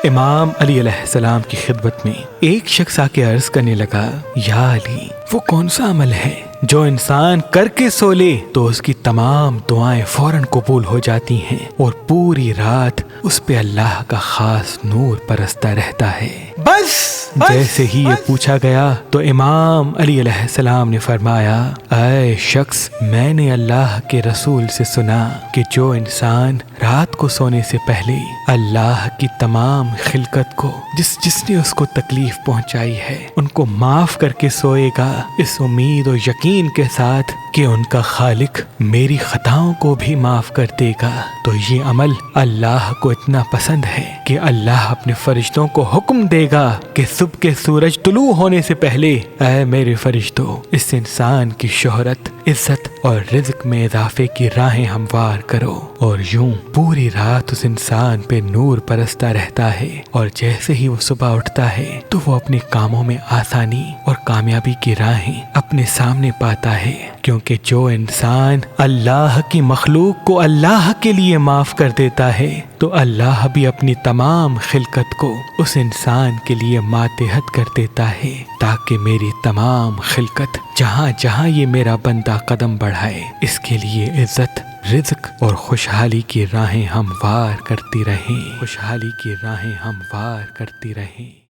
امام علی علیہ السلام کی خدمت میں ایک شخص آ کے عرض کرنے لگا، یا علی، وہ کون سا عمل ہے جو انسان کر کے سو لے تو اس کی تمام دعائیں فوراً قبول ہو جاتی ہیں اور پوری رات اس پہ اللہ کا خاص نور برستا رہتا ہے؟ بس جیسے ہی یہ پوچھا گیا تو امام علی علیہ السلام نے فرمایا، اے شخص، میں نے اللہ کے رسول سے سنا کہ جو انسان رات کو سونے سے پہلے اللہ کی تمام خلقت کو جس نے اس کو تکلیف پہنچائی ہے ان کو معاف کر کے سوئے گا، اس امید و یقین کے ساتھ کہ ان کا خالق میری خطاؤں کو بھی معاف کر دے گا، تو یہ عمل اللہ کو اتنا پسند ہے کہ اللہ اپنے فرشتوں کو حکم دے گا کہ صبح کے سورج طلوع ہونے سے پہلے اے میرے فرشتوں، اس انسان کی شہرت، عزت اور رزق میں اضافے کی راہیں ہموار کرو، اور یوں پوری رات اس انسان پہ نور برستا رہتا ہے، اور جیسے ہی وہ صبح اٹھتا ہے تو وہ اپنے کاموں میں آسانی اور کامیابی کی راہیں اپنے سامنے پاتا ہے، کیونکہ جو انسان اللہ کی مخلوق کو اللہ کے لیے معاف کر دیتا ہے تو اللہ بھی اپنی تمام خلقت کو اس انسان کے لیے ماتحت کر دیتا ہے، تاکہ میری تمام خلقت جہاں جہاں یہ میرا بندہ قدم بڑھائے اس کے لیے عزت، رزق اور خوشحالی کی راہیں ہموار کرتی رہیں، خوشحالی کی راہیں ہموار کرتی رہیں۔